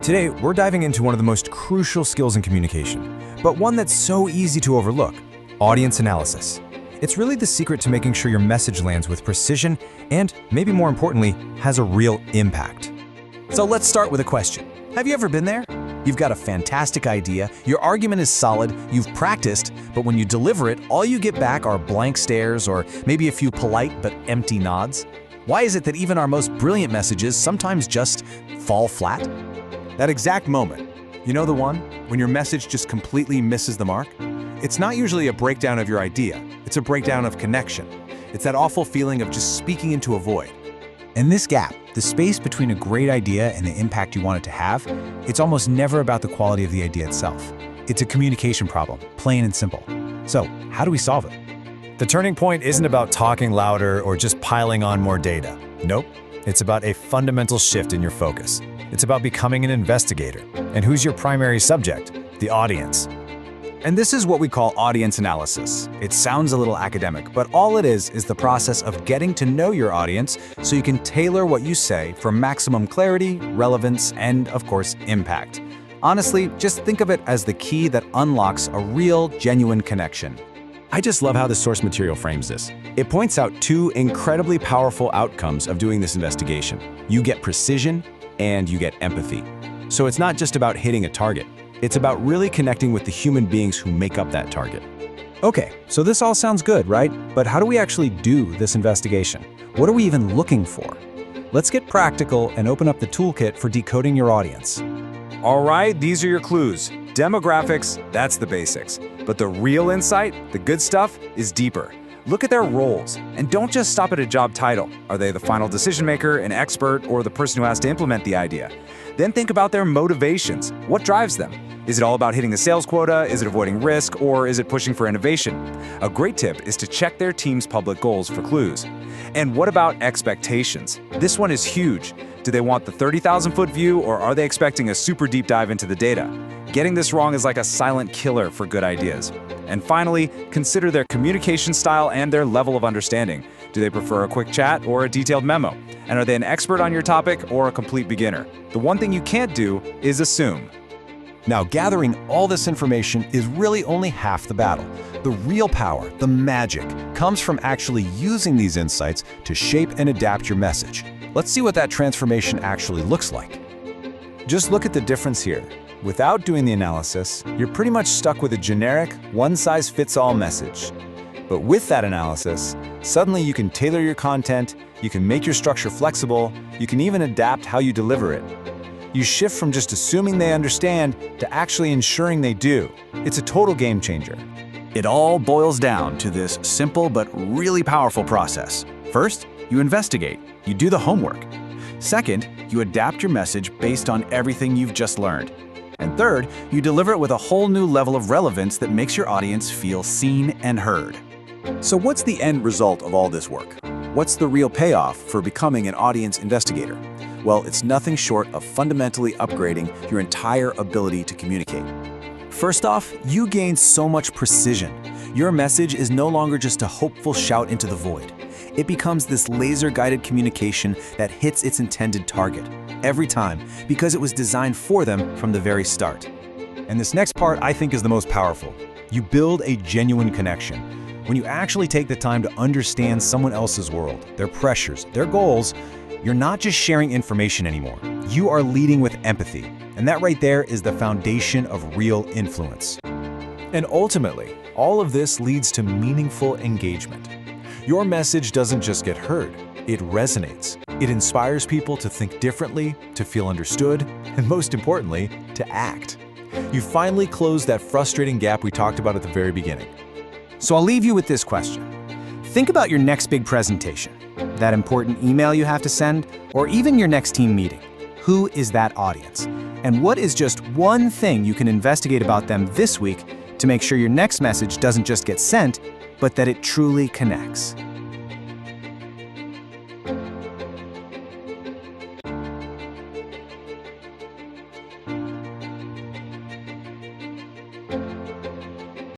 Today, we're diving into one of the most crucial skills in communication, but one that's so easy to overlook: audience analysis. It's really the secret to making sure your message lands with precision and, maybe more importantly, has a real impact. So let's start with a question. Have you ever been there? You've got a fantastic idea, your argument is solid, you've practiced, but when you deliver it, all you get back are blank stares or maybe a few polite but empty nods. Why is it that even our most brilliant messages sometimes just fall flat? That exact moment, you know the one? When your message just completely misses the mark? It's not usually a breakdown of your idea, it's a breakdown of connection. It's that awful feeling of just speaking into a void. And this gap, the space between a great idea and the impact you want it to have, it's almost never about the quality of the idea itself. It's a communication problem, plain and simple. So, how do we solve it? The turning point isn't about talking louder or just piling on more data. Nope. It's about a fundamental shift in your focus. It's about becoming an investigator. And who's your primary subject? The audience. And this is what we call audience analysis. It sounds a little academic, but all it is the process of getting to know your audience so you can tailor what you say for maximum clarity, relevance, and, of course, impact. Honestly, just think of it as the key that unlocks a real, genuine connection. I just love how the source material frames this. It points out two incredibly powerful outcomes of doing this investigation. You get precision and you get empathy. So it's not just about hitting a target. It's about really connecting with the human beings who make up that target. Okay, so this all sounds good, right? But how do we actually do this investigation? What are we even looking for? Let's get practical and open up the toolkit for decoding your audience. All right, these are your clues. Demographics, that's the basics. But the real insight, the good stuff, is deeper. Look at their roles, and don't just stop at a job title. Are they the final decision maker, an expert, or the person who has to implement the idea? Then think about their motivations. What drives them? Is it all about hitting the sales quota? Is it avoiding risk? Or is it pushing for innovation? A great tip is to check their team's public goals for clues. And what about expectations? This one is huge. Do they want the 30,000-foot view, or are they expecting a super deep dive into the data? Getting this wrong is like a silent killer for good ideas. And finally, consider their communication style and their level of understanding. Do they prefer a quick chat or a detailed memo? And are they an expert on your topic or a complete beginner? The one thing you can't do is assume. Now, gathering all this information is really only half the battle. The real power, the magic, comes from actually using these insights to shape and adapt your message. Let's see what that transformation actually looks like. Just look at the difference here. Without doing the analysis, you're pretty much stuck with a generic, one-size-fits-all message. But with that analysis, suddenly you can tailor your content, you can make your structure flexible, you can even adapt how you deliver it. You shift from just assuming they understand to actually ensuring they do. It's a total game changer. It all boils down to this simple but really powerful process. First, you investigate. You do the homework. Second, you adapt your message based on everything you've just learned. And third, you deliver it with a whole new level of relevance that makes your audience feel seen and heard. So what's the end result of all this work? What's the real payoff for becoming an audience investigator? Well, it's nothing short of fundamentally upgrading your entire ability to communicate. First off, you gain so much precision. Your message is no longer just a hopeful shout into the void. It becomes this laser-guided communication that hits its intended target every time because it was designed for them from the very start. And this next part, I think, is the most powerful. You build a genuine connection. When you actually take the time to understand someone else's world, their pressures, their goals, you're not just sharing information anymore. You are leading with empathy. And that right there is the foundation of real influence. And ultimately, all of this leads to meaningful engagement. Your message doesn't just get heard, it resonates. It inspires people to think differently, to feel understood, and most importantly, to act. You finally close that frustrating gap we talked about at the very beginning. So I'll leave you with this question. Think about your next big presentation, that important email you have to send, or even your next team meeting. Who is that audience? And what is just one thing you can investigate about them this week to make sure your next message doesn't just get sent, but that it truly connects?